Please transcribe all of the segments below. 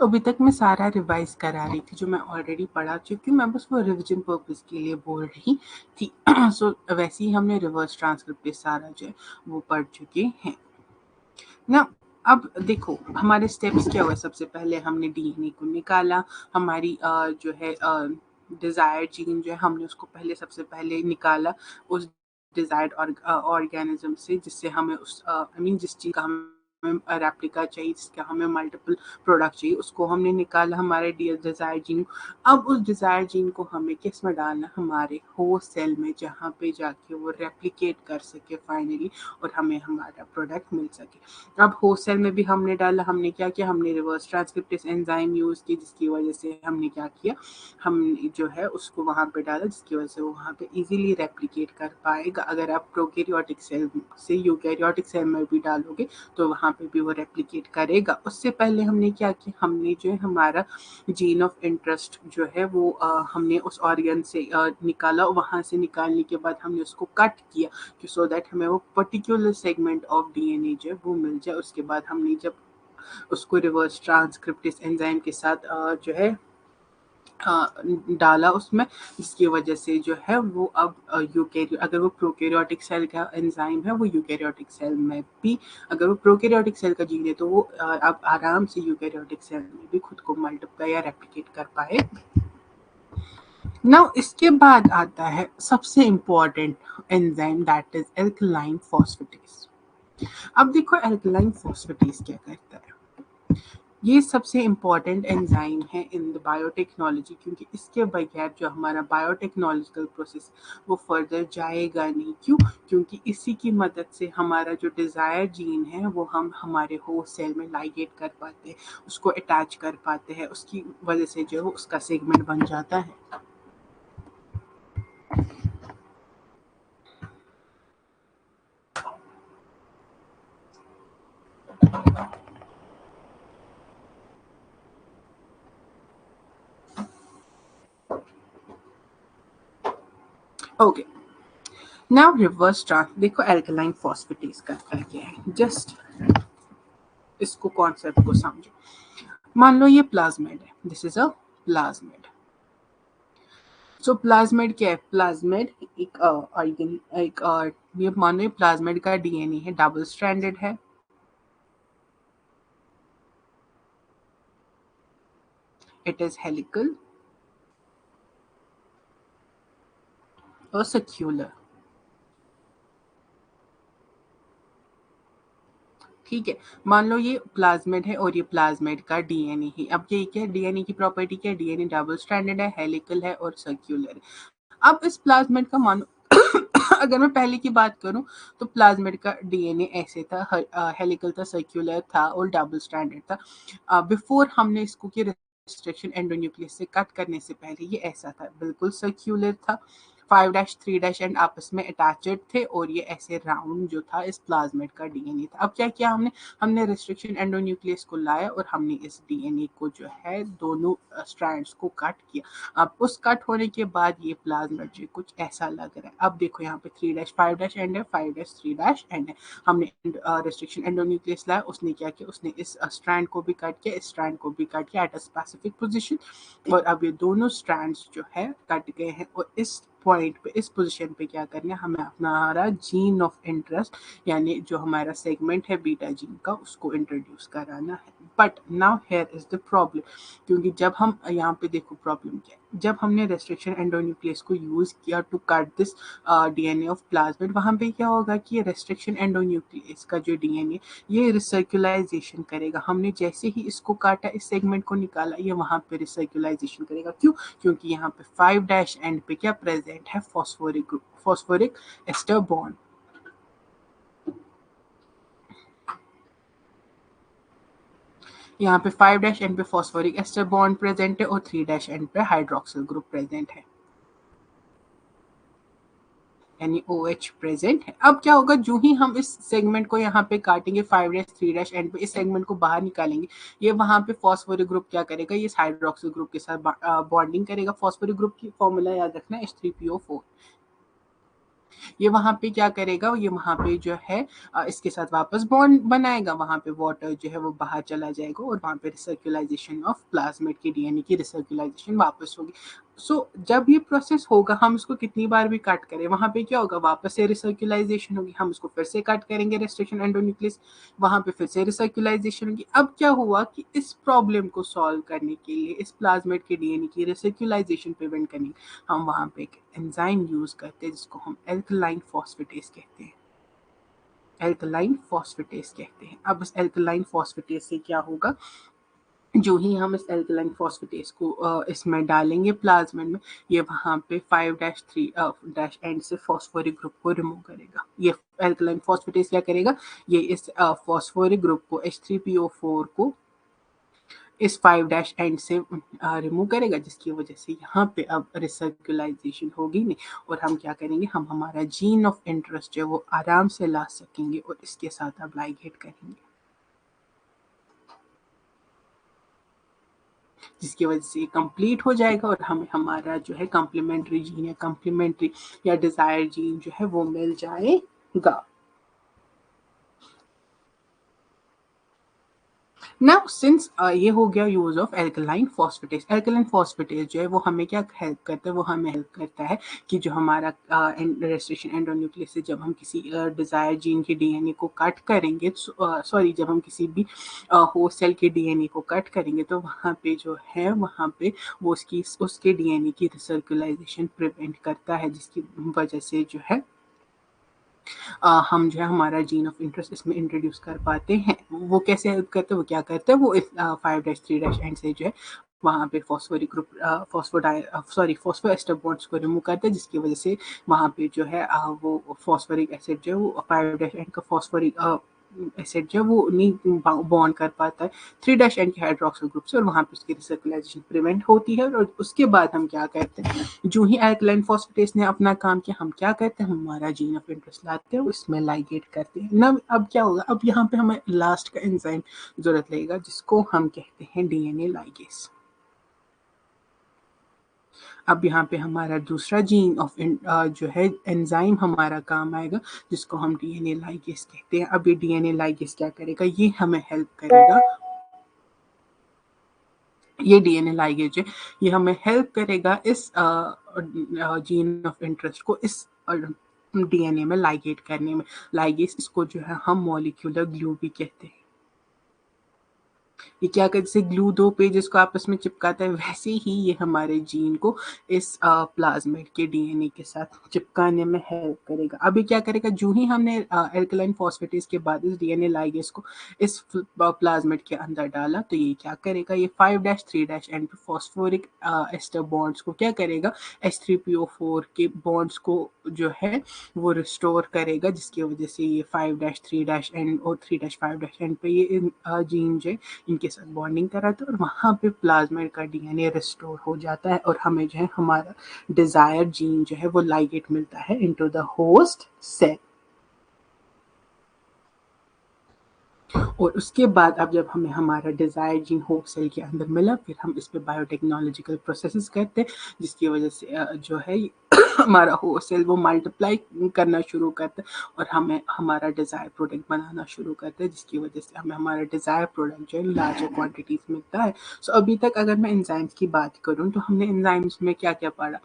अभी तक मैं सारा रिवाइज करा रही थी जो मैं ऑलरेडी पढ़ा चुकी हूँ, मैं बस वो रिविजन पर्पस के लिए बोल रही थी। सो वैसे ही हमने रिवर्स ट्रांसक्रिप्ट सारा जो है वो पढ़ चुके हैं ना। अब देखो हमारे स्टेप्स क्या हुए। सबसे पहले हमने डीएनए को निकाला, हमारी जो है डिजायर्ड जीन जो है हमने उसको पहले सबसे पहले निकाला उस डिजायर्ड ऑर्गेनिज्म से, जिससे हमें उस आई मीन जिस चीज का हमें रेप्लिका चाहिए, जिसका हमें मल्टीपल प्रोडक्ट चाहिए, उसको हमने निकाला हमारे डिजायर जीन। अब उस डिजायर जीन को हमें किस में डालना, हमारे होस्ट सेल में, जहाँ पे जाके वो रेप्लिकेट कर सके फाइनली और हमें हमारा प्रोडक्ट मिल सके। अब होस्ट सेल में भी हमने डाला, हमने क्या किया, हमने रिवर्स ट्रांसक्रिप्टेस एंजाइम यूज की, जिसकी वजह से हमने क्या किया, हम जो है उसको वहां पे डाला, जिसकी वजह से वो वहां पे इजीली रेप्लिकेट कर पाएगा। अगर आप प्रोकैरियोटिक सेल से यूकैरियोटिक सेल में भी डालोगे तो वहां पे भी वो रेप्लिकेट करेगा। उससे पहले हमने क्या किया, हमने जो है हमारा जीन ऑफ इंटरेस्ट जो है वो हमने उस ऑर्गन से निकाला। वहां से निकालने के बाद हमने उसको कट किया कि सो दैट हमें वो पर्टिकुलर सेगमेंट ऑफ डीएनए जो है वो मिल जाए। उसके बाद हमने जब उसको रिवर्स ट्रांसक्रिप्टेस एंजाइम के साथ जो है डाला उसमें, जिसकी वजह से जो है वो अब अगर वो प्रोकैरियोटिक सेल का एंजाइम है वो यूकैरियोटिक सेल में भी, अगर वो प्रोकैरियोटिक सेल का जीन है तो वो अब आराम से यूकैरियोटिक सेल में भी खुद को मल्टीप्लाई या रेप्लिकेट कर पाए। नाउ इसके बाद आता है सबसे important enzyme, that is alkaline phosphatase. अब देखो एल्कलाइन फॉस्फेटेज क्या करता है। ये सबसे इम्पॉर्टेंट एंजाइम है इन द बायोटेक्नोलॉजी, क्योंकि इसके बगैर जो हमारा बायोटेक्नोलॉजिकल प्रोसेस वो फर्दर जाएगा नहीं। क्यों? क्योंकि इसी की मदद से हमारा जो डिज़ायर जीन है वो हम हमारे होस्ट सेल में लाइगेट कर पाते हैं, उसको अटैच कर पाते हैं, उसकी वजह से जो है उसका सेगमेंट बन जाता है। ओके, नाउ रिवर्स ट्रांस देखो एल्कलाइन फॉस्फेटेज करता क्या है, जस्ट इसको कॉन्सेप्ट को समझो। मान लो ये प्लाज्मिड है, this is a plasmid. So plasmid क्या है, प्लाज्मिड एक ऑर्गन एक ये मानो प्लाज्मिड का डीएनए है, डबल स्ट्रैंडेड है, इट इज हेलिकल और सर्क्यूलर। ठीक है, मान लो ये प्लाज्मिड है और ये प्लाज्मिड का डीएनए है। अब ये क्या है, डीएनए की प्रॉपर्टी क्या है, डीएनए डबल स्ट्रैंडेड है, हेलिकल है और सर्क्यूलर है। अब इस प्लाज्मिड का मानो अगर मैं पहले की बात करूं तो प्लाज्मिड का डीएनए ऐसे था, हेलिकल था, सर्क्यूलर था और डबल स्ट्रैंडेड था। बिफोर हमने इसको की रिस्ट्रिक्शन एंडोन्यूक्लियस से कट करने से पहले ये ऐसा था, बिल्कुल सर्क्यूलर था, 5' 3' एंड आपस में अटैचड थे, और ये ऐसे राउंड जो था इस प्लाज्मिड का डीएनए था। अब क्या किया हमने, हमने रिस्ट्रिक्शन एंडोन्यूक्लियस को लाया और हमने इस डीएनए को जो है दोनों स्ट्रैंड्स को कट किया। अब उस कट होने के बाद ये प्लाज्मिड जो कुछ ऐसा लग रहा है। अब देखो यहाँ पे 3' 5' एंड है, 5' 3' एंड है। हमने रिस्ट्रिक्शन एंडोन्यूक्लियस लाया, उसने क्या किया, उसने इस स्ट्रैंड को भी कट किया, इस स्ट्रैंड को भी कट किया एट अ स्पेसिफिक पोजीशन, और अब ये दोनों स्ट्रैंड्स जो है कट गए हैं। और इस पॉइंट पे, इस पोजीशन पे क्या करना है, हमें अपना हमारा जीन ऑफ इंटरेस्ट यानी जो हमारा सेगमेंट है बीटा जीन का उसको इंट्रोड्यूस कराना है। But now here is the problem, क्योंकि जब हम यहाँ पे देखो प्रॉब्लम क्या है, जब हमने रेस्ट्रिक्शन एंडोन्यूक्लियस को यूज किया to cut this DNA of plasmid, वहां पे क्या होगा कि ये रेस्ट्रिक्शन एंडोन्यूक्लियस का जो डीएनए ये रिसर्कुलाइजेशन करेगा। हमने जैसे ही इसको काटा, इस सेगमेंट को निकाला, ये वहां पे रिसर्कुलाइजेशन करेगा। क्यों? क्योंकि यहाँ पे 5' एंड पे क्या प्रेजेंट है, phosphoric group, phosphoric ester bond. यहाँ पे 5' एंड पे फॉस्फोरिक एस्टर बॉन्ड प्रेजेंट है और 3' एंड पे हाइड्रोक्सिल ग्रुप प्रेजेंट है, यानी OH प्रेजेंट है। अब क्या होगा, जो ही हम इस सेगमेंट को यहाँ पे काटेंगे 5' 3' एंड पे इस सेगमेंट को बाहर निकालेंगे, ये वहां पे फॉस्फोरिक ग्रुप क्या करेगा, ये हाइड्रोक्सिल ग्रुप के साथ बॉन्डिंग करेगा। फॉस्फोरिक ग्रुप की फॉर्मूला याद रखना, H3PO4। ये वहाँ पे क्या करेगा, ये वहाँ पे जो है इसके साथ वापस बॉन्ड बनाएगा, वहाँ पे वाटर जो है वो बाहर चला जाएगा और वहाँ पे रिसर्कुलाइजेशन ऑफ प्लाज्मिड की डीएनए की रिसर्कुलाइजेशन वापस होगी। सो जब ये प्रोसेस होगा, हम इसको कितनी बार भी कट करें, वहाँ पे क्या होगा, वापस से रिसर्कुलाइजेशन होगी, हम इसको फिर से कट करेंगे रेस्ट्रिक्शन एंडोन्यूक्लियस, वहाँ पे फिर से रिसर्कुलाइजेशन होगी। अब क्या हुआ कि इस प्रॉब्लम को सॉल्व करने के लिए, इस प्लाज्मिड के डीएनए की रिसर्कुलाइजेशन प्रिवेंट करने के लिए हम वहाँ पे एक एंजाइम यूज करते हैं जिसको हम एल्कलाइन फॉस्फेटेज कहते हैं। एल्कलाइन फॉस्फेटेज कहते हैं। अब इस एल्कलाइन फॉस्फेटेज से क्या होगा, जो ही हम इस एल्कलाइन फॉस्फेटेज को इसमें डालेंगे प्लाज्मिड में, ये वहाँ पे 5-3 एंड से फॉस्फोरिक ग्रुप को रिमूव करेगा। ये एल्कलाइन फॉस्फेटेज क्या करेगा, ये इस फॉस्फोरिक ग्रुप को H3PO4 को इस 5 एंड से रिमूव करेगा, जिसकी वजह से यहाँ पे अब रिसर्कुलाइजेशन होगी नहीं, और हम क्या करेंगे, हम हमारा जीन ऑफ इंटरेस्ट जो है वो आराम से ला सकेंगे और इसके साथ अब लाइगेट करेंगे, जिसकी वजह से कंप्लीट हो जाएगा और हमें हमारा जो है कम्प्लीमेंट्री जीन या कम्प्लीमेंट्री या डिजायर जीन जो है वो मिल जाएगा। नाउ सिंस ये हो गया use of alkaline phosphatase. Alkaline phosphatase जो है वो हमें क्या हेल्प करता है, वो हमें हेल्प करता है कि जो हमारा रेस्ट्रिक्शन एंडोन्यूक्लियस से जब हम किसी डिजायर जीन के डीएनए को कट करेंगे, सॉरी जब हम किसी भी होस्ट सेल के डीएनए को कट करेंगे, तो वहाँ पे जो है वहाँ पे वो उसके डीएनए की रिसर्कुलाइजेशन प्रिवेंट करता है, जिसकी वजह से जो है हम जो है हमारा जीन ऑफ इंटरेस्ट इसमें इंट्रोड्यूस कर पाते हैं। वो कैसे हेल्प करते हैं, वो क्या करते हैं, वो इस 5-3 एंड से जो है वहाँ पे फॉस्फोरिक ग्रुप फॉस्फोएस्टर बॉन्ड्स को रिमूव करते हैं, जिसकी वजह से वहाँ पे जो है वो फॉस्फोरिक एसिड जो है वो 5' का फॉस्फोरिक एसिड जो है वो नहीं बॉन्ड कर पाता है 3' के हाइड्रोक्सिल ग्रुप से, और वहाँ पे उसकी रिसर्कुलाइजेशन प्रिवेंट होती है। और उसके बाद हम क्या करते हैं, जो ही एल्कलाइन फॉस्फेटेज ने अपना काम किया, हम क्या करते हैं, हमारा जीन ऑफ इंटरेस्ट लाते हैं, उसमें लाइगेट करते हैं ना। अब क्या होगा, अब यहाँ पे हमें लास्ट का एंजाइम जरूरत लगेगा, जिसको हम कहते हैं डीएनए लाइगेस। अब यहाँ पे हमारा दूसरा जीन ऑफ जो है एंजाइम हमारा काम आएगा, जिसको हम डीएनए लाइगेस कहते हैं। अब ये डीएनए लाइगेस क्या करेगा, ये हमें हेल्प करेगा, ये डीएनए लाइगेज है, ये हमें हेल्प करेगा इस जीन ऑफ इंटरेस्ट को इस डीएनए में लाइगेट करने में। लाइगेज इसको जो है हम मॉलिक्यूलर ग्लू भी कहते हैं। ये क्या कर, जैसे ग्लू दो पेजेस को आपस में चिपकाता है, वैसे ही ये हमारे जीन को इस प्लाज्मिड के डीएनए के साथ चिपकाने में हेल्प करेगा। अभी क्या करेगा, जो ही हमने एल्कलाइन फॉस्फेटेज के बाद इस डीएनए लाइगेज को इस प्लाज्मिड के अंदर डाला, तो ये क्या करेगा, ये 5-3 एंड फॉस्फोरिक एस्टर बॉन्ड्स को क्या करेगा, H3PO4 के बॉन्ड्स को जो है वो रिस्टोर करेगा, जिसकी वजह से ये 5-3 एंड और 3-5 एंड पे ये जीन जो इनके साथ बॉन्डिंग कराता है, और वहाँ पे प्लाज्मिड का डीएनए रिस्टोर हो जाता है, और हमें जो है हमारा डिजायर जीन जो है वो लाइगेट मिलता है इनटू द होस्ट सेल। और उसके बाद अब जब हमें हमारा डिजायर जीन होस्ट सेल के अंदर मिला, फिर हम इस पे बायोटेक्नोलॉजिकल प्रोसेसेस करते हैं, जिसकी वजह से जो है हमारा होस्ट सेल वो मल्टीप्लाई करना शुरू करता है, और हमें हमारा डिजायर प्रोडक्ट बनाना शुरू करता है, जिसकी वजह से हमें हमारा डिजायर प्रोडक्ट जो है लार्जर क्वांटिटीज मिलता है। सो अभी तक अगर मैं एंजाइम्स की बात करूँ, तो हमने एंजाइम्स में क्या क्या पढ़ा।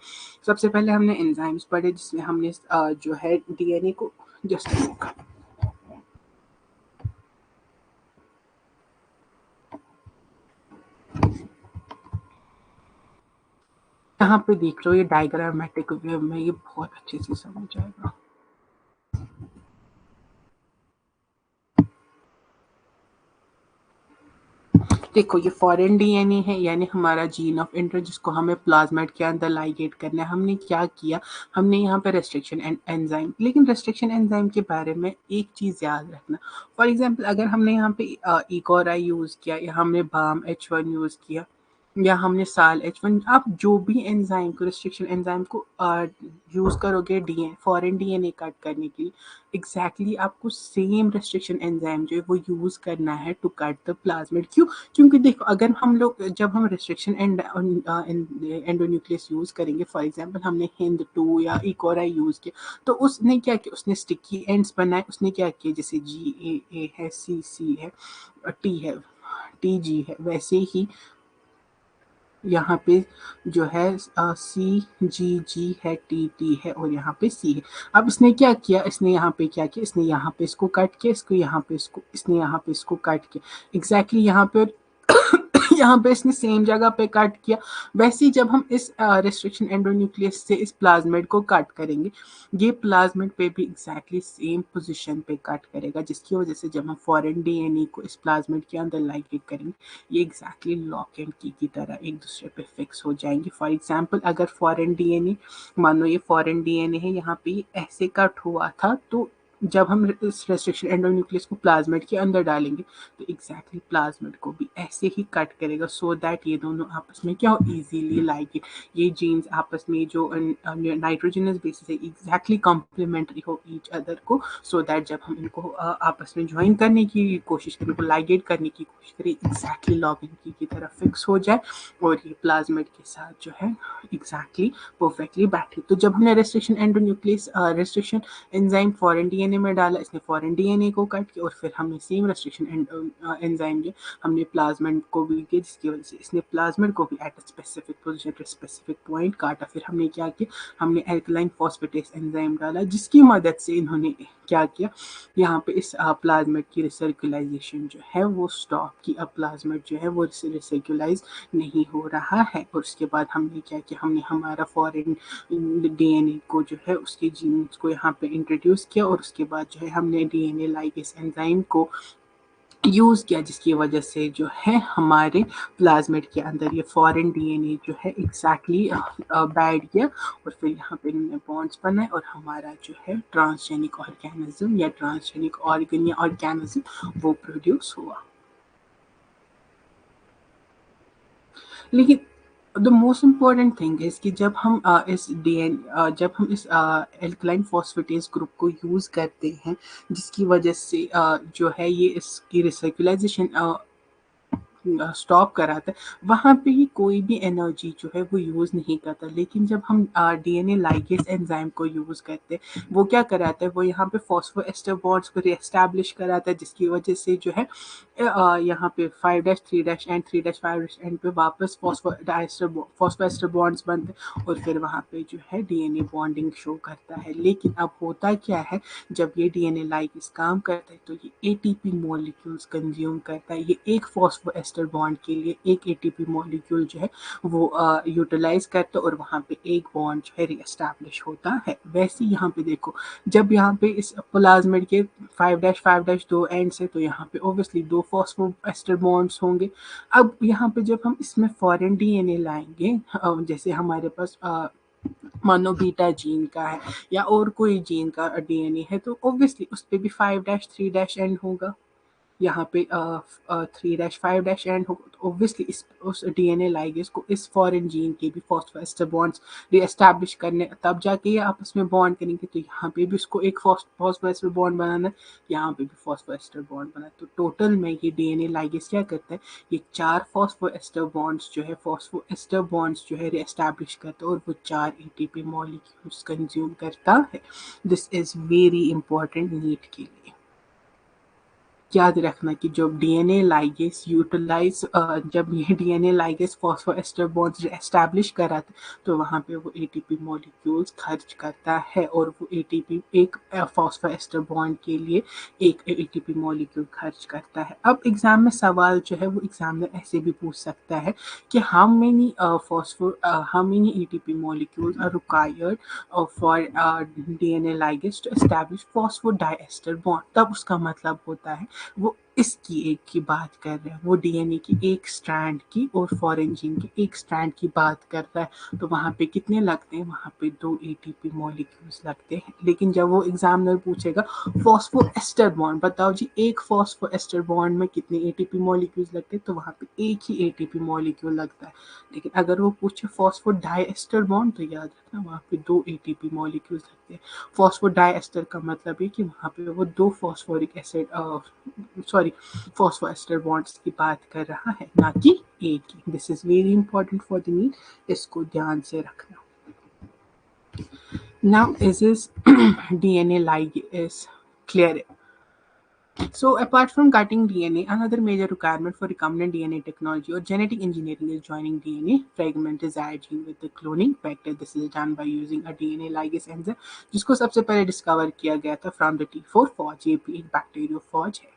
सबसे पहले हमने एंजाइम्स पढ़े, जिसमें हमने जो है डीएनए को जस्ट यहाँ पे देख लो, ये डायग्रामेटिक वे में ये बहुत अच्छे से समझ आएगा। देखो, ये फॉरेन डीएनए है, यानी हमारा जीन ऑफ इंटरेस्ट, जिसको हमें प्लाज्मिड के अंदर लाइगेट करना है। हमने क्या किया, हमने यहाँ पे रेस्ट्रिक्शन एंजाइम, लेकिन रेस्ट्रिक्शन एंजाइम के बारे में एक चीज याद रखना। फॉर एग्जांपल, अगर हमने यहाँ पे इकोराई यूज किया या हमने बाम H1 यूज किया, या हमने साल H1, आप जो भी एंजाइम को, रिस्ट्रिक्शन एंजाइम को यूज़ करोगे डीएन फॉरेन डीएनए कट करने के लिए, एग्जैक्टली आपको सेम रिस्ट्रिक्शन एंजाइम जो है वो यूज़ करना है टू कट द प्लाज्मिड। क्यों? क्योंकि देखो, अगर हम लोग जब हम रिस्ट्रिक्शन एंडोन्यूक्लियस यूज़ करेंगे, फॉर एग्जांपल हमने हिंद 2 या इकोराई यूज़ किया, तो उसने क्या किया, उसने स्टिकी एंड्स बनाए, उसने क्या किया, जैसे GAA है, CC है, T है, TG है, वैसे ही यहाँ पे जो है CGG है, TT है, और यहाँ पे C है। अब इसने क्या किया, इसने यहाँ पे क्या किया, इसने यहाँ पे इसको कट किया, इसको यहाँ पे इसको, इसने यहाँ पे इसको कट किया, एग्जैक्टली यहाँ पे यहाँ पे इसने सेम जगह पे कट किया। वैसे ही जब हम इस रिस्ट्रिक्शन एंडोन्यूक्लियस से इस प्लाज्मिड को कट करेंगे, ये प्लाज्मिड पे भी एग्जैक्टली सेम पोजीशन पे कट करेगा, जिसकी वजह से जब हम फॉरेन डीएनए को इस प्लाज्मिड के अंदर लाइगेट करेंगे, ये एग्जैक्टली लॉक एंड की तरह एक दूसरे पे फिक्स हो जाएंगे। फॉर एग्जांपल, अगर फॉरेन डीएनए, मान लो ये फॉरेन डीएनए है, यहाँ पे ऐसे कट हुआ था, तो जब हम इस रेस्ट्रिक्शन एंडोन्यूक्लियस को प्लाज्मिड के अंदर डालेंगे, तो एग्जैक्टली प्लाज्मिड को भी ऐसे ही कट करेगा, सो दैट ये दोनों आपस में क्या हो, इजीली लाइक ये जीन्स आपस में जो नाइट्रोजनस बेसिस है, एग्जैक्टली कॉम्प्लीमेंट्री हो ईच अदर को, सो दैट जब हम इनको आपस में ज्वाइन करने की कोशिश करें, लाइगेट करने की कोशिश करें, एग्जैक्टली लॉगिन की तरह फिक्स हो जाए, और ये प्लाज्मिड के साथ जो है एग्जैक्टली परफेक्टली बैठे। तो जब हमने restriction endonuclease restriction enzyme foreign DNA में डाला, इसने फॉरेन डीएनए को कट किया, और फिर हमने सेम रेस्ट्रिक्शन एंजाइम जो हमने प्लाज्मिड को भी किया, जिसकी वजह से इसने प्लाज्मिड को भी at a specific position, at specific point काटा। फिर हमने क्या किया, हमने एल्कलाइन फॉस्फेटेस एंजाइम डाला, जिसकी मदद से इन्होंने क्या किया, यहाँ पे इस प्लाज्मिड की रिसर्कुलाइजेशन जो है वो स्टॉप की। अब प्लाज्मिड जो है वो रिसर्कुलाइज नहीं हो रहा है, और उसके बाद हमने क्या किया, हमने हमारा फॉरेन डीएनए को जो है उसके जीन्स को यहाँ पे इंट्रोड्यूस किया, और उसके बाद जो है हमने डीएनए लाइगेज एंजाइम को यूज़ किया, जिसकी वजह से जो है हमारे प्लाज्मिड के अंदर ये फॉरेन डीएनए जो है एग्जैक्टली बैठ गया, और फिर यहाँ पे इन्होंने बॉन्ड्स बनाए, और हमारा जो है ट्रांसजेनिक ऑर्गेनिज्म या ट्रांसजेनिक ऑर्गन या ऑर्गेनिज्म वो प्रोड्यूस हुआ। लेकिन the most important thing is कि जब हम जब हम इस एल्कलाइन फॉस्फेटेज ग्रुप को यूज़ करते हैं, जिसकी वजह से जो है ये इसकी रिसर्कुलाइजेशन स्टॉप कराता है, वहाँ पे ही कोई भी एनर्जी जो है वो यूज़ नहीं करता। लेकिन जब हम डीएनए लाइगेज एंजाइम को यूज़ करते हैं, वो क्या कराता है, वो यहाँ पे फॉस्फोएस्टर बॉन्ड्स को रीएस्टैब्लिश कराता है, जिसकी वजह से जो है यहाँ पे 5' 3' एंड 3' 5' एंड पे वापस फॉस्फोएस्टर बॉन्ड्स बनते हैं, और फिर वहाँ पे जो है डीएनए बॉन्डिंग शो करता है। लेकिन अब होता क्या है, जब ये डीएनए लाइगेज काम करता है, तो ये एटीपी मॉलिक्यूल्स कंज्यूम करता है। ये एक फॉस्फोएस्टर बॉन्ड के लिए एक एटीपी मॉलिक्यूल जो है वो यूटिलाइज करता है, और वहाँ पे एक बॉन्ड जो है रीएस्टैब्लिश होता है। वैसे यहाँ पे देखो, जब यहाँ पे इस प्लाज्मिड के 5' 5' 2 एंड्स है, तो यहाँ पे ऑब्वियसली 2 फॉस्फोएस्टर बॉन्ड्स होंगे। अब यहाँ पे जब हम इसमें फॉरेन डीएनए लाएंगे, जैसे हमारे पास मानो बीटा जीन का है या और कोई जीन का डीएनए है, तो ऑब्वियसली उस पे भी 5' 3' एंड होगा, यहाँ पे 3' 5' एंड होगा, तो ऑब्वियसली इस उस डीएनए लाइगेज को इस फॉरेन जीन के भी फॉस्फोएस्टर बॉन्ड्स रीएस्टैब्लिश करने, तब जाके ये आपस में बॉन्ड करेंगे। तो यहाँ पे भी उसको एक फॉस्फोएस्टर बॉन्ड बनाना है, यहाँ पे भी फॉस्फोएस्टर बॉन्ड बनाना है। तो टोटल में ये डीएनए लाइगेज क्या करता है, ये 4 फॉस्फोएस्टर बॉन्ड्स जो है फॉस्फोएस्टर बॉन्ड्स जो है रीएस्टैब्लिश करता है, और वो 4 एटीपी मॉलिक्यूल्स कंज्यूम करता है। This is very important NEET के लिए। याद रखना कि जब डीएनए लाइगेज यूटिलाइज जब ये DNA ligase phosphoester bonds establish कराते, तो वहाँ पे वो एटीपी मॉलिक्यूल्स खर्च करता है, और वो एटीपी एक फॉस्फोएस्टर बॉन्ड के लिए एक एटीपी मॉलिक्यूल खर्च करता है। अब एग्जाम में सवाल जो है वो एग्जामिनर ऐसे भी पूछ सकता है कि how many ATP molecules are required for DNA ligase to establish phosphodiester bond. तब उसका मतलब होता है वो इसकी एक की बात कर रहा है, वो डीएनए की एक स्ट्रैंड की और फॉरेन जीन की एक स्ट्रैंड की बात कर रहा है। तो वहाँ पे कितने लगते हैं? वहाँ पे 2 एटीपी मॉलिक्यूल्स लगते हैं। लेकिन जब वो एग्जामिनर पूछेगा फॉस्फोएस्टर बॉन्ड, बताओ जी एक फॉस्फोएस्टर बॉन्ड में कितने एटीपी मॉलिक्यूल्स लगते हैं? तो वहाँ पे एक ही एटीपी मॉलिक्यूल लगता है। लेकिन अगर वो पूछे फॉस्फोडाइएस्टर बॉन्ड, तो याद रखना वहाँ पे 2 एटीपी मॉलिक्यूल्स लगते हैं। फॉस्फोडाइएस्टर का मतलब है कि वहाँ पे वो 2 phosphoric acid sorry phosphoester bonds की बात कर रहा है, ना कि एक की। This is very important for the NEET, इसको ध्यान से रखना। Now is DNA ligase clear? So apart from cutting DNA, another major requirement for recombinant DNA technology or genetic engineering is joining DNA fragment desired gene with the cloning vector. This is done by using a DNA ligase enzyme, जिसको सबसे पहले discover किया गया था from the T4 फॉज। ये भी एक bacteriophage है।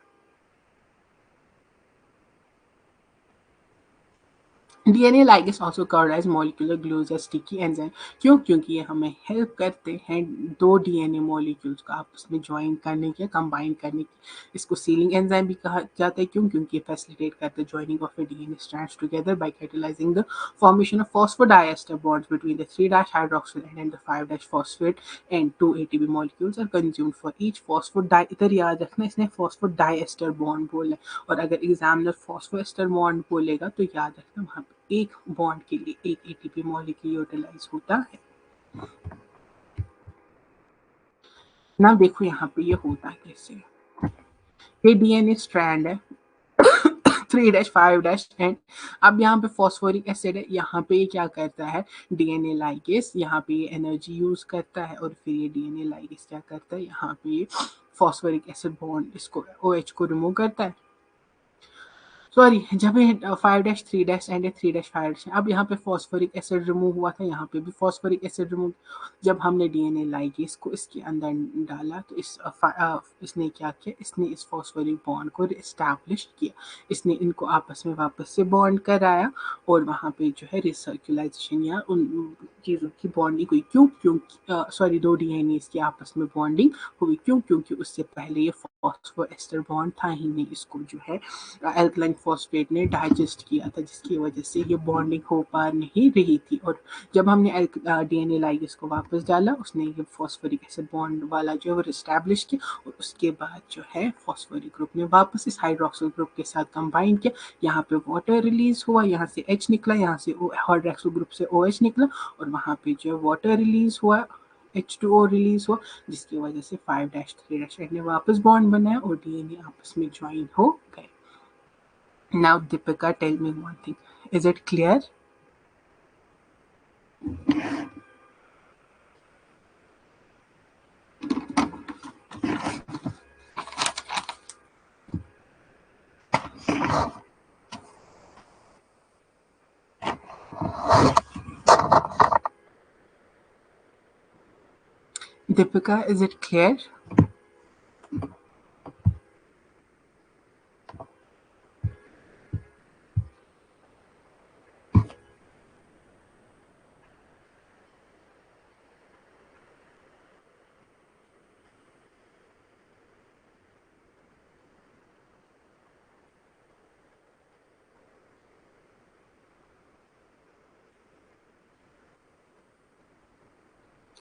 DNA ligase also covered as molecular glues या स्टिकी एंजाइम। क्यों? क्योंकि ये हमें हेल्प करते हैं दो डीएनए मॉलिक्यूल्स को आपस में ज्वाइन करने के, कंबाइन करने की। इसको सीलिंग एंजाइम भी कहा जाता है। क्यों? क्योंकि ये फैसिलिटेट करते हैं joining of a DNA strands together by catalysing the formation of phosphodiester bonds between the 3' hydroxyl and the 5' phosphate and 2 ATP molecules are consumed for each phosphodi। इधर याद रखना इसने फॉस्फोडाइएस्टर बॉन्ड बोला है, और अगर एग्जामिनर फॉस्फोएस्टर बॉन्ड बोलेगा तो याद रखना वहां पे एक बॉन्ड के लिए एक एटीपी मॉलिक्यूल यूटिलाइज होता है। ना देखो यहाँ पे ये होता कैसे है। ये डीएनए स्ट्रैंड है 3' 5' एंड अब यहाँ पे फॉस्फोरिक एसिड है। यहाँ पे ये क्या करता है? डीएनए लाइगेस यहाँ पे ये एनर्जी यूज करता है, और फिर ये डीएनए लाइगेस क्या करता है? यहाँ पे ये फॉस्फोरिक एसिड बॉन्ड इसको OH को रिमूव करता है। सॉरी, जब ये 5' 3' एंड 3' 5' अब यहाँ पे फॉस्फोरिक एसिड रिमूव हुआ था, यहाँ पे भी फॉस्फोरिक एसिड रिमूव। जब हमने डीएनए लाइगेस को इसके अंदर डाला तो इसने क्या किया? इसने इस फॉस्फोरिक बॉन्ड को रिस्टैब्लिश किया। इसने इनको आपस में वापस से बॉन्ड कराया, और वहाँ पे जो है रिसर्कुलाइजेशन या उन चीज़ों की बॉन्डिंग हुई। क्यों? क्योंकि सॉरी, दो डीएनए की आपस में बॉन्डिंग हुई। क्यों? क्योंकि उससे पहले ये फॉस्फोएस्टर बॉन्ड था ही नहीं, इसको जो है एल्कलाइन फॉस्फेट ने डाइजेस्ट किया था, जिसकी वजह से ये बॉन्डिंग हो पा नहीं रही थी। और जब हमने डीएनए लाइगेस को वापस डाला, उसने ये फॉस्फोरिक एसिड बॉन्ड वाला जो है वो एस्टैब्लिश किया, और उसके बाद जो है फॉस्फोरिक ग्रुप ने वापस इस हाइड्रोक्सिल ग्रुप के साथ कंबाइन किया। यहाँ पे वाटर रिलीज हुआ, यहाँ से H निकला, यहाँ से हाइड्रोक्सिल ग्रुप से OH निकला, और वहाँ पे जो है वाटर रिलीज हुआ, H2O रिलीज हुआ, जिसकी वजह से 5' 3' ने वापस बॉन्ड बनाया और डीएनए आपस में ज्वाइन हो गए। Now, Deepika, tell me one thing. Is it clear? Deepika, is it clear?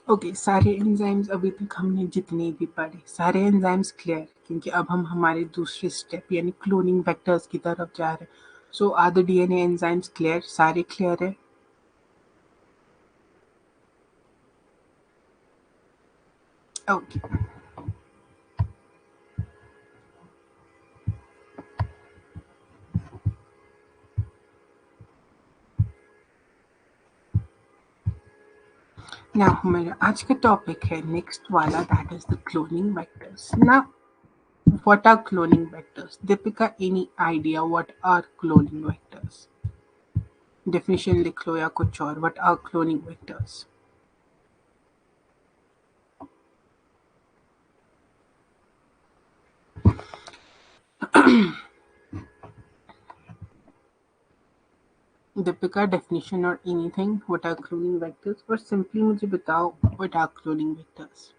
Okay, सारे एंजाइम्स अभी तक हमने जितने भी पढ़े सारे एंजाइम्स क्लियर, क्योंकि अब हम हमारे दूसरे स्टेप यानी क्लोनिंग वेक्टर्स की तरफ जा रहे हैं। So are the DNA enzymes clear? सारे क्लियर है? ओके, नाउ हमारा आज का टॉपिक है नेक्स्ट वाला, that is the cloning vectors. Now what are cloning vectors? Deepika, any idea what are cloning vectors? Definition लिख लो या कुछ और। What are cloning vectors? Deepika, definition और anything, what are cloning vectors, और सिंपली मुझे बताओ what are cloning vectors.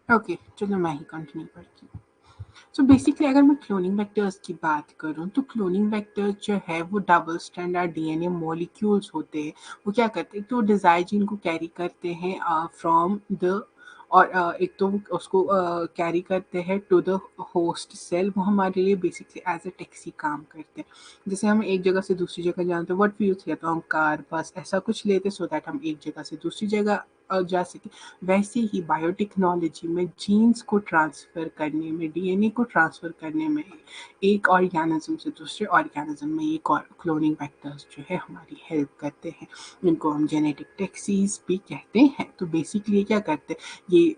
Okay, चलो मैं ही कंटिन्यू करती हूँ। सो बेसिकली अगर मैं क्लोनिंग वेक्टर्स की बात करूँ तो क्लोनिंग वेक्टर्स जो है वो डबल स्ट्रैंडर्ड डीएनए मॉलिक्यूल्स होते हैं। वो क्या करते हैं, तो डिजायर जीन को कैरी करते हैं फ्रॉम द, और एक तो वो उसको कैरी करते हैं टू द होस्ट सेल। वो हमारे लिए बेसिकली एज अ टैक्सी काम करते हैं। जैसे हम एक जगह से दूसरी जगह जानते हैं, व्हाट वी यूज किया, तो हम कार बस ऐसा कुछ लेते सो दैट हम एक जगह से दूसरी जगह जा सके। वैसे ही बायोटेक्नोलॉजी में जीन्स को ट्रांसफ़र करने में, डीएनए को ट्रांसफ़र करने में एक ऑर्गेनिज्म से दूसरे ऑर्गेनिज्म में ये क्लोनिंग वेक्टर्स जो है हमारी हेल्प करते हैं। इनको हम जेनेटिक टैक्सीज भी कहते हैं। तो बेसिकली ये क्या करते हैं, ये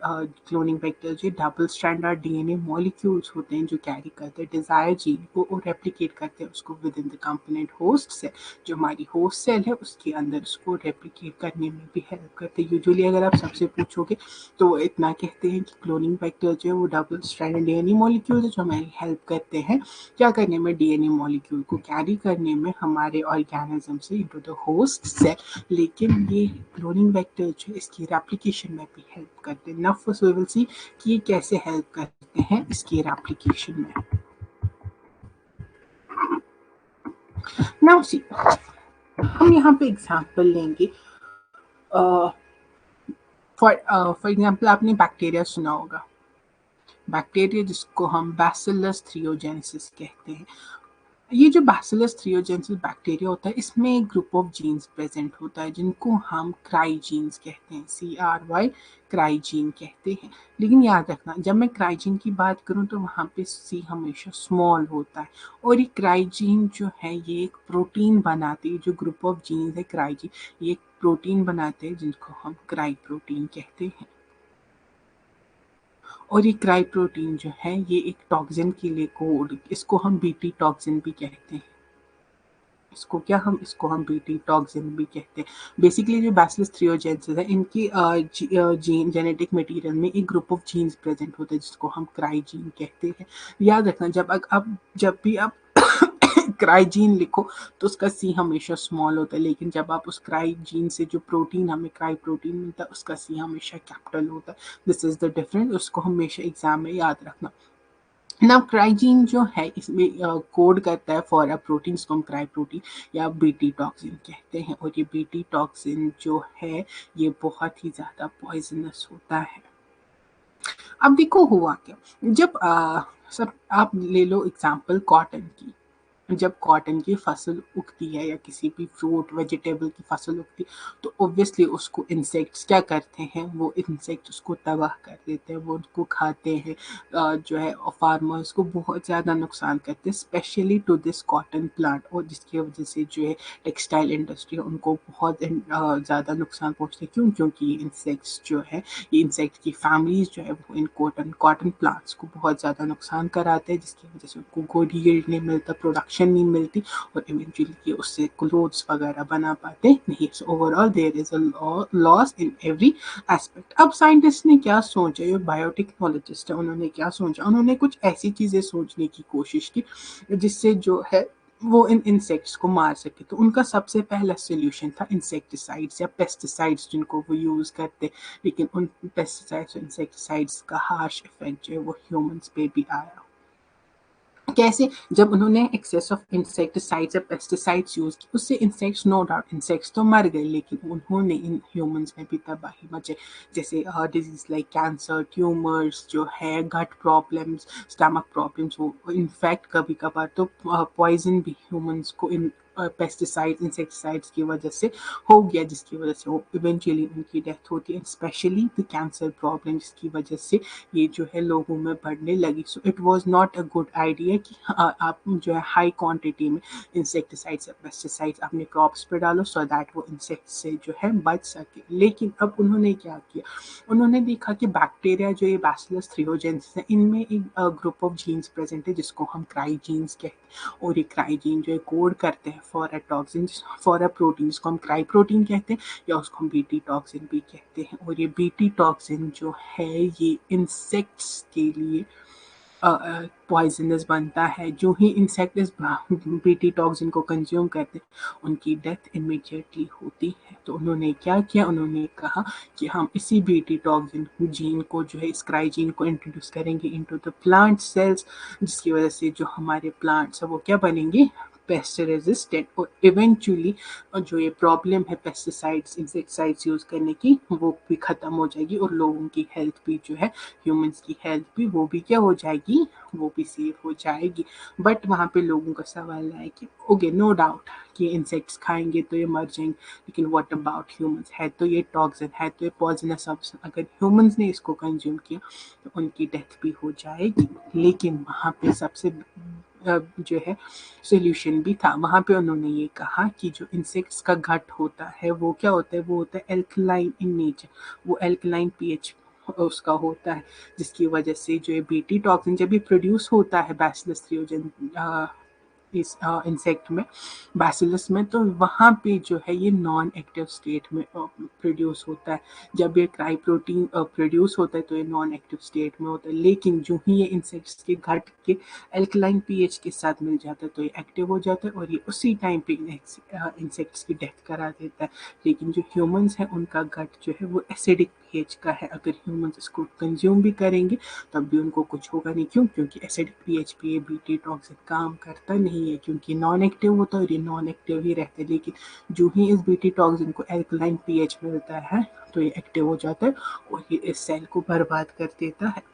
क्लोनिंग वेक्टर जो डबल स्टैंडर्ड डीएनए मॉलिक्यूल्स होते हैं जो कैरी करते हैं डिजायर जीन को और रेप्लिकेट करते हैं उसको within the component host cell. जो हमारी होस्ट सेल है उसके अंदर उसको रेप्लिकेट करने में भी हेल्प करते हैं। यूजुअली अगर आप सबसे पूछोगे तो वो इतना कहते हैं कि क्लोनिंग फैक्टर जो है वो डबल स्ट्रैंडेड डीएनए मॉलिक्यूल है जो हमारी हेल्प करते हैं क्या करने में, डीएनए मॉलिक्यूल को कैरी करने में हमारे ऑर्गेनिज्म से इनटू द होस्ट सेल। लेकिन ये क्लोनिंग वेक्टर जो है इसकी रेप्लिकेशन में भी हेल्प करते हैं। Now first we will see कि ये कैसे हेल्प करते हैं इसकी रेप्लिकेशन में। नाउ सी, हम यहाँ पे एग्जांपल लेंगे। फॉर एग्जांपल आपने बैक्टीरिया सुना होगा, बैक्टीरिया जिसको हम बैसिलस थ्रियोजेनेसिस कहते हैं। ये जो बैसिलस थ्रियोजेनेसिस बैक्टीरिया होता है इसमें एक ग्रुप ऑफ जीन्स प्रेजेंट होता है जिनको हम क्राइजीन्स कहते हैं, CRY, क्राइजीन कहते हैं। लेकिन याद रखना जब मैं क्राइजीन की बात करूं तो वहां पे C हमेशा स्मॉल होता है। और ये क्राइजीन जो है ये एक प्रोटीन बनाते हैं, जो ग्रुप ऑफ जीन्स है क्राइजीन ये एक प्रोटीन बनाते हैं जिनको हम क्राई प्रोटीन कहते हैं। और ये क्राई प्रोटीन जो है ये एक टॉक्सिन के लिए कोड, इसको हम बीटी टॉक्सिन भी कहते हैं। इसको हम बीटी टॉक्सिन भी कहते हैं। बेसिकली जो बैसिलस थ्रियोजेनेसिस है इनकी जीन जेनेटिक मटेरियल में एक ग्रुप ऑफ जीन्स प्रेजेंट होते हैं जिसको हम क्राइजीन कहते हैं। याद रखना जब भी आप क्राइजीन लिखो तो उसका सी हमेशा स्मॉल होता है, लेकिन जब आप उस क्राइजीन से जो प्रोटीन हमें क्राई प्रोटीन मिलता है उसका सी हमेशा कैपिटल होता है। दिस इज द डिफरेंस, उसको हमेशा एग्जाम में याद रखना। नाउ क्राइजीन जो है इसमें कोड करता है फॉर अ प्रोटीन जिसको हम क्राई प्रोटीन या बीटी टॉक्सिन कहते हैं। और ये बीटी टॉक्सिन जो है ये बहुत ही ज़्यादा पॉइजनस होता है। अब देखो हुआ क्या, जब सब आप ले लो एग्जांपल कॉटन की। जब कॉटन की फसल उगती है या किसी भी फ्रूट वेजिटेबल की फसल उगती है तो ऑब्वियसली उसको इंसेक्ट्स क्या करते हैं, वो इंसेक्ट उसको तबाह कर देते हैं, वो उसको खाते हैं। जो है फार्मर्स को बहुत ज़्यादा नुकसान करते हैं specially to this cotton plant. और जिसकी वजह से जो है टेक्सटाइल इंडस्ट्री उनको बहुत ज़्यादा नुकसान पहुँचते हैं। क्यों? क्योंकि ये इंसेक्ट्स जो है, ये इंसेक्ट की फैमिलीज जो है वो इन कॉटन कॉटन प्लांट्स को बहुत ज़्यादा नुकसान कराते हैं जिसकी वजह से उनको गुड यील्ड नहीं मिलता, प्रोडक्शन नहीं मिलती और इवेंचुअली ये उससे क्लोथ्स वगैरह बना पाते नहीं। So overall there is a loss in every aspect. अब साइंटिस्ट ने क्या सोचा, ये बायोटेक्नोलॉजिस्ट है उन्होंने क्या सोचा, उन्होंने कुछ ऐसी चीज़ें सोचने की कोशिश की जिससे जो है वो इन इंसेक्ट्स को मार सके। तो उनका सबसे पहला सोल्यूशन था इंसेक्टिसाइड्स या पेस्टिसाइड्स जिनको वो यूज़ करते। लेकिन उन पेस्टिसाइड्स और इंसेक्टिसाइड्स का हार्श इफेक्ट जो है वो ह्यूमंस पे भी आया। कैसे? जब उन्होंने एक्सेस ऑफ इंसेक्टिसाइड्स या पेस्टिसाइड्स यूज की उससे इंसेक्ट्स, नो डाउट इंसेक्ट्स तो मर गए, लेकिन उन्होंने इन ह्यूमंस में भी तबाही मचे। जैसे डिजीज लाइक कैंसर, ट्यूमर्स जो है, गट प्रॉब्लम्स, स्टमक प्रॉब्लम्स, वो इनफैक्ट कभी कभार तो पॉइजन भी ह्यूमंस को इन पेस्टिसाइड्स इंसेक्टिसाइड्स की वजह से हो गया, जिसकी वजह से वो इवेंचुअली उनकी डेथ होती है। स्पेशली द कैंसर प्रॉब्लम जिसकी वजह से ये जो है लोगों में बढ़ने लगी। So it was not a good idea कि आप जो है हाई क्वांटिटी में इंसेक्टिसाइड्स या पेस्टिसाइड्स अपने क्रॉप्स पे डालो सो दैट वो इंसेक्ट से जो है बच सके। लेकिन अब उन्होंने क्या किया, उन्होंने देखा कि बैक्टीरिया जो ये बैसिलस थ्रियोजेनेसिस है इनमें एक ग्रुप ऑफ जीन्स प्रेजेंट है जिसको हम क्राइजीन्स कहते हैं। और ये क्राइजीन जो है कोड करते हैं for a toxin, for a protein जिसको हम क्राई प्रोटीन कहते हैं या उसको हम बीटी टॉक्सिन भी कहते हैं। और ये बीटी टॉक्सिन जो है ये इंसेक्ट्स के लिए पॉइजनस बनता है। जो ही इंसेक्ट इस बीटी टॉक्सिन को कंज्यूम करते हैं उनकी डेथ इमीडिएटली होती है। तो उन्होंने क्या किया, उन्होंने कहा कि हम इसी बीटी टॉक्सिन जीन को जो है स्क्राई जीन को इंट्रोड्यूस करेंगे इनटू द प्लांट सेल्स, जिसकी वजह से जो हमारे प्लांट्स है वो क्या बनेंगे, पेस्ट रेजिस्टेंट। और इवेंचुअली जो ये प्रॉब्लम है पेस्टिसाइड्स इंसेक्टिसाइड्स यूज करने की वो भी खत्म हो जाएगी और लोगों की हेल्थ भी जो है, ह्यूमंस की हेल्थ भी वो भी क्या हो जाएगी, वो भी सेफ हो जाएगी। बट वहाँ पे लोगों का सवाल है कि ओके नो डाउट कि इंसेक्ट्स खाएंगे तो ये मर जाएंगे, लेकिन व्हाट अबाउट ह्यूमंस, है तो ये टॉक्सिन, है तो ये पॉइजनस सब्सटेंस, अगर ह्यूमंस ने इसको कंज्यूम किया तो उनकी डेथ भी हो जाएगी। लेकिन वहाँ पे सबसे जो है सोल्यूशन भी था। वहाँ पे उन्होंने ये कहा कि जो इंसेक्ट्स का गट होता है वो क्या होता है, वो होता है एल्कलाइन इन नेचर, वो एल्कलाइन पीएच उसका होता है, जिसकी वजह से जो है बीटी टॉक्सिन जब भी प्रोड्यूस होता है बैसिलस थ्रियोजन इस इंसेक्ट में, बैसिलस में, तो वहाँ पे जो है ये नॉन एक्टिव स्टेट में प्रोड्यूस होता है। जब ये क्राई प्रोटीन प्रोड्यूस होता है तो ये नॉन एक्टिव स्टेट में होता है, लेकिन जो ही ये इंसेक्ट्स के घट के एल्कलाइन पीएच के साथ मिल जाता है तो ये एक्टिव हो जाता है और ये उसी टाइम पे इंसेक्ट्स की डेथ करा देता है। लेकिन जो ह्यूमंस हैं उनका गट जो है वो एसिडिक पीएच का है, अगर ह्यूमंस इसको कंज्यूम भी करेंगे तब भी उनको कुछ होगा नहीं। क्यों? क्योंकि एसिडिक पीएच पे बीटी टॉक्सिन काम करता नहीं है, क्योंकि नॉन एक्टिव होता है और ये नॉन एक्टिव ही रहता है। लेकिन जो ही इस बीटी टॉक्सिन को एल्कलाइन पीएच मिलता है तो ये एक्टिव हो जाता है और ये इस सेल को बर्बाद कर देता है।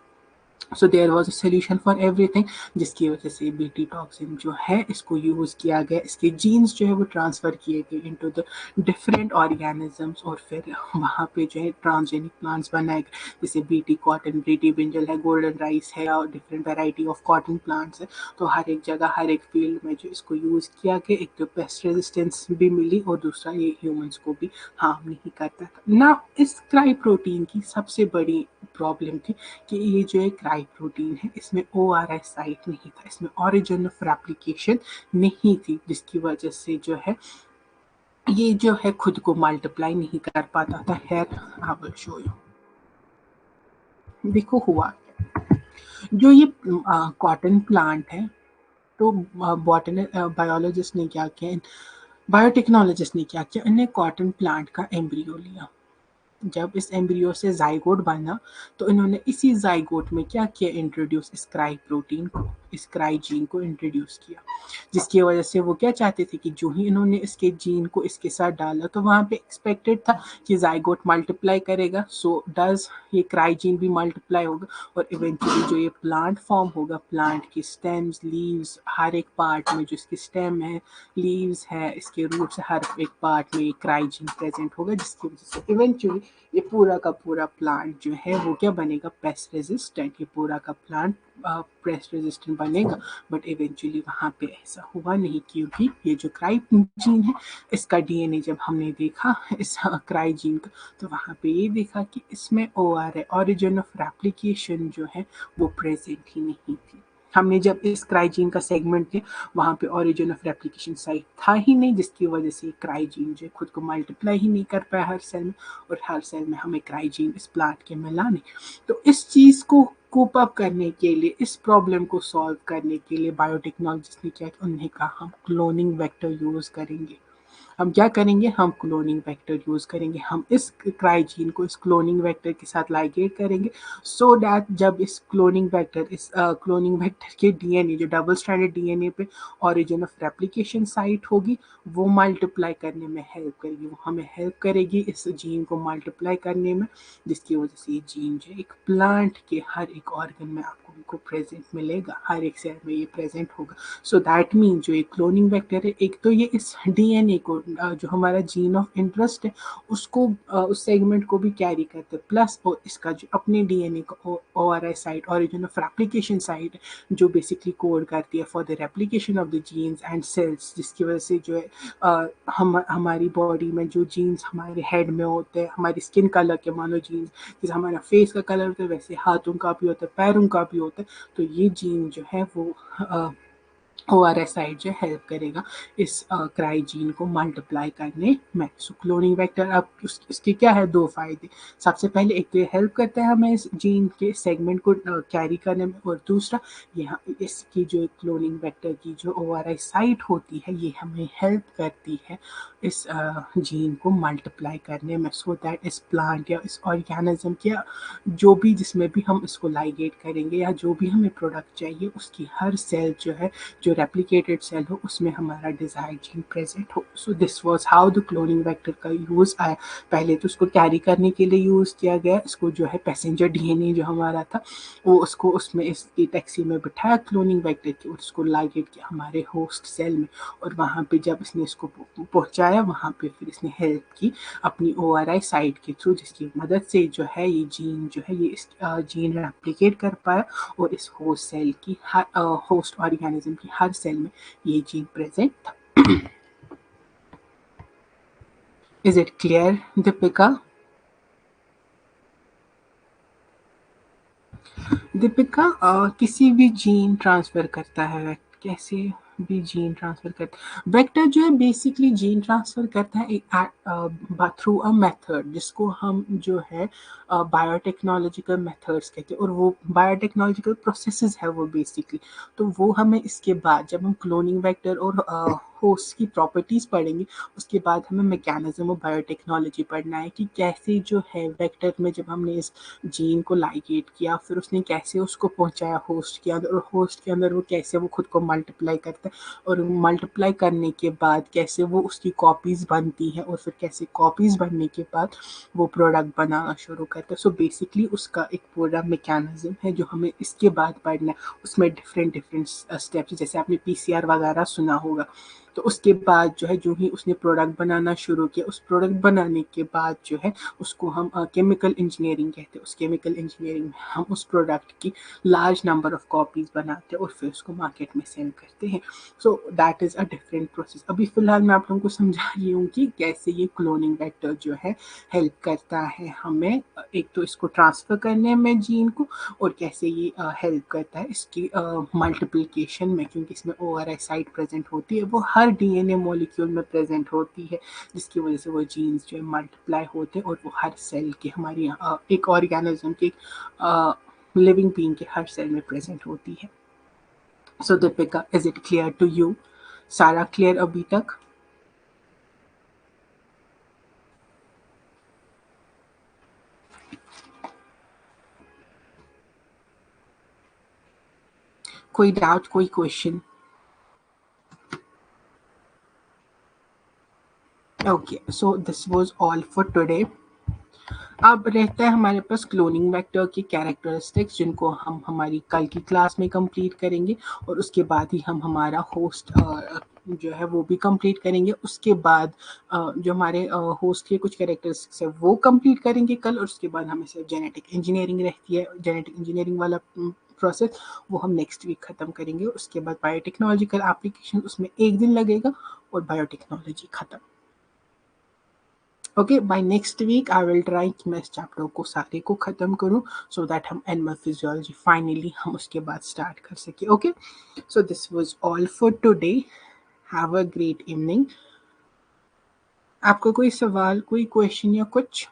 So there was a solution for everything, जिसकी वजह से बीटी टॉक्सिन जो है इसको यूज किया गया, इसके जीन्स जो है वो ट्रांसफर किए गए इनटू द डिफरेंट ऑर्गेनिजम्स और फिर वहाँ पे जो है ट्रांसजेनिक प्लांट्स बनाए गए, जैसे बीटी कॉटन, बीटी ब्रिंजल है, गोल्डन राइस है और different variety of cotton plants है। तो हर एक जगह हर एक फील्ड में जो इसको यूज किया गया, एक तो पेस्ट रेजिस्टेंस भी मिली और दूसरा ये ह्यूमंस को भी हार्म नहीं करता था ना। इस क्राई प्रोटीन की सबसे बड़ी प्रॉब्लम थी कि ये जो एक क्राई प्रोटीन है इसमें ORI साइट नहीं था, इसमें ओरिजिन ऑफ रेप्लिकेशन नहीं थी, जिसकी वजह से जो है ये जो है खुद को मल्टीप्लाई नहीं कर पाता था। Here I will show you, देखो हुआ जो ये कॉटन प्लांट है, तो बॉटनी बायोलॉजिस्ट ने क्या किया, बायोटेक्नोलॉजिस्ट ने क्या किया, इन्हें कॉटन प्लांट का एम्ब्रियो लिया। जब इस एम्ब्रियो से जाइगोट बना तो इन्होंने इसी जाइगोट में क्या किया, इंट्रोड्यूस स्क्राई प्रोटीन को, स्क्राई जीन को इंट्रोड्यूस किया, जिसकी वजह से वो क्या चाहते थे कि जो ही इन्होंने इसके जीन को इसके साथ डाला तो वहाँ पे एक्सपेक्टेड था कि जाइगोट मल्टीप्लाई करेगा, सो डज ये क्राई जीन भी मल्टीप्लाई होगा और इवेंचुअली जो ये प्लांट फॉर्म होगा, प्लांट की स्टेम्स, लीव्स, हर एक पार्ट में जो इसकी स्टेम है, लीव्स है, इसके रूट्स, हर एक पार्ट में ये क्राई जीन प्रेजेंट होगा, जिसकी वजह से इवेंचुअली ये पूरा का पूरा प्लांट जो है वो क्या बनेगा, पेस्ट रेजिस्टेंट। ये पूरा का प्लांट पेस्ट रेजिस्टेंट बनेगा। बट इवेंचुअली वहाँ पे ऐसा हुआ नहीं, क्योंकि ये जो क्राई जीन है इसका डीएनए जब हमने देखा इस क्राई जीन का, तो वहाँ पे ये देखा कि इसमें OR है, ओरिजिन ऑफ रेप्लिकेशन जो है वो प्रेजेंट ही नहीं थी। हमने जब इस क्राइजीन का सेगमेंट किया वहाँ पे ओरिजिन ऑफ रेप्लिकेशन साइट था ही नहीं, जिसकी वजह से क्राइजीन जो खुद को मल्टीप्लाई ही नहीं कर पाया हर सेल में, और हर सेल में हमें क्राइजीन इस प्लांट के मिला नहीं। तो इस चीज़ को कोप अप करने के लिए, इस प्रॉब्लम को सॉल्व करने के लिए बायोटेक्नोलॉजिस्ट ने क्या, उन्हें कहा हम क्लोनिंग वेक्टर यूज़ करेंगे। हम क्या करेंगे, हम क्लोनिंग वेक्टर यूज़ करेंगे, हम इस क्राइजीन को इस क्लोनिंग वेक्टर के साथ लाइगेट करेंगे, सो दैट जब इस क्लोनिंग वेक्टर के डीएनए जो डबल स्ट्रैंडेड डीएनए पे ओरिजिन ऑफ रेप्लिकेशन साइट होगी वो मल्टीप्लाई करने में हेल्प करेगी, वो हमें हेल्प करेगी इस जीन को मल्टीप्लाई करने में, जिसकी वजह से ये जीन जो एक प्लांट के हर एक ऑर्गन में आपको को प्रेजेंट मिलेगा, हर एक सेल में ये प्रेजेंट होगा। सो दैट मीन जो एक क्लोनिंग वेक्टर है, एक तो ये इस डीएनए को जो हमारा जीन ऑफ इंटरेस्ट है उसको उस सेगमेंट को भी कैरी करते हैं, प्लस और इसका जो अपने डीएनए का ORI site, origin of replication site, जो बेसिकली कोड करती है for the replication of the genes and cells, जिसकी वजह से जो है हमारी बॉडी में जो जीन्स हमारे हेड में होते हैं, हमारी स्किन कलर के मानो जीन्स, जैसे हमारा फेस का कलर होता है वैसे हाथों का भी होता है, पैरों का भी होता है, तो ये जीन जो है वो ORS साइट जो हेल्प करेगा इस क्राइजीन को मल्टीप्लाई करने में। सो क्लोनिंग वेक्टर अब इसके क्या है, दो फायदे। सबसे पहले एक तो ये हेल्प करता है हमें इस जीन के सेगमेंट को कैरी करने में, और दूसरा यहाँ इसकी जो क्लोनिंग वेक्टर की जो ORI साइट होती है ये हमें हेल्प करती है इस जीन को मल्टीप्लाई करने में, सो दैट इस प्लांट या इस ऑर्गेनिज्म के जो भी जिसमें भी हम इसको लाइगेट करेंगे या जो भी हमें प्रोडक्ट चाहिए उसकी हर सेल जो है, जो रेप्लिकेटेड सेल हो उसमें हमारा डिजायर्ड जीन प्रेजेंट हो। सो this was how the cloning vector का यूज आया। पहले तो उसको कैरी करने के लिए यूज किया गया, इसको जो है पैसेंजर डीएनए जो हमारा था वो उसको उसमें इसकी टैक्सी में बिठाया क्लोनिंग वेक्टर की, और उसको लाइगेट किया हमारे होस्ट सेल में, और वहाँ पे जब इसने इसको पहुँचाया वहाँ पे फिर इसने हेल्प की अपनी ORI साइट के थ्रू, जिसकी मदद से जो है ये जीन जो है ये इस जीन रेप्लिकेट कर पाया, और इस होस्ट सेल की होस्ट ऑर्गेनिज्म की हर सेल में ये जीन प्रेजेंट था। Is it clear Deepika? Deepika किसी भी जीन ट्रांसफर करता है, कैसे भी जीन ट्रांसफर करता है वेक्टर जो है, बेसिकली जीन ट्रांसफर करता है एक थ्रू अ मेथड जिसको हम जो है बायोटेक्नोलॉजिकल मेथड्स कहते हैं, और वो बायोटेक्नोलॉजिकल प्रोसेसेस है वो बेसिकली। तो वो हमें इसके बाद जब हम क्लोनिंग वेक्टर और होस्ट की प्रॉपर्टीज पढ़ेंगे उसके बाद हमें मैकेनिज्म और बायोटेक्नोलॉजी पढ़ना है कि कैसे जो है वेक्टर में जब हमने इस जीन को लाइगेट किया फिर उसने कैसे उसको पहुंचाया होस्ट के अंदर, और होस्ट के अंदर वो कैसे वो खुद को मल्टीप्लाई करता है, और मल्टीप्लाई करने के बाद कैसे वो उसकी कॉपीज बनती हैं, और फिर कैसे कॉपीज बनने के बाद वो प्रोडक्ट बनाना शुरू करता है। सो बेसिकली उसका एक पूरा मैकेनिज्म है जो हमें इसके बाद पढ़ना है। उसमें डिफरेंट डिफरेंट स्टेप्स, जैसे आपने PCR वगैरह सुना होगा, तो उसके बाद जो है जो ही उसने प्रोडक्ट बनाना शुरू किया, उस प्रोडक्ट बनाने के बाद जो है उसको हम केमिकल इंजीनियरिंग कहते हैं। उस केमिकल इंजीनियरिंग में हम उस प्रोडक्ट की लार्ज नंबर ऑफ कॉपीज बनाते हैं और फिर उसको मार्केट में सेल करते हैं। So that is a different process. अभी फिलहाल मैं आप लोगों को समझा रही हूँ कि कैसे ये क्लोनिंग वेक्टर जो है हेल्प करता है हमें एक तो इसको ट्रांसफ़र करने में जीन को, और कैसे ये हेल्प करता है इसकी मल्टीप्लिकेशन में, क्योंकि इसमें ORI साइट प्रेजेंट होती है, वो हर DNA मॉलिक्यूल में प्रेजेंट होती है, जिसकी वजह से वो जीन्स जो है मल्टीप्लाई होते हैं और वो हर सेल के हमारी एक ऑर्गेनिज्म के लिविंग बीइंग के हर सेल में प्रेजेंट होती है। So Deepika, is it clear to you? सारा क्लियर अभी तक? कोई डाउट, कोई question? Okay, so this was all for today. अब रहता है हमारे पास क्लोनिंग वेक्टर की कैरेक्टरिस्टिक्स, जिनको हम हमारी कल की क्लास में कंप्लीट करेंगे, और उसके बाद ही हम हमारा होस्ट जो है वो भी कंप्लीट करेंगे। उसके बाद जो हमारे होस्ट के कुछ कैरेक्टरिस्टिक्स है वो कंप्लीट करेंगे कल, और उसके बाद हमें सिर्फ जेनेटिक इंजीनियरिंग रहती है। जेनेटिक इंजीनियरिंग वाला प्रोसेस वो हम नेक्स्ट वीक ख़त्म करेंगे। उसके बाद बायोटेक्नोलॉजिकल एप्लीकेशन, उसमें एक दिन लगेगा, और बायोटेक्नोलॉजी ख़त्म। Okay, by next week I will try कि मैं इस चैप्टर को सारे को ख़त्म करूँ, सो दैट हम एनिमल फिजियोलॉजी फाइनली हम उसके बाद स्टार्ट कर सकें। Okay, so this was all for today. Have a great evening. आपका कोई सवाल, कोई क्वेश्चन या कुछ?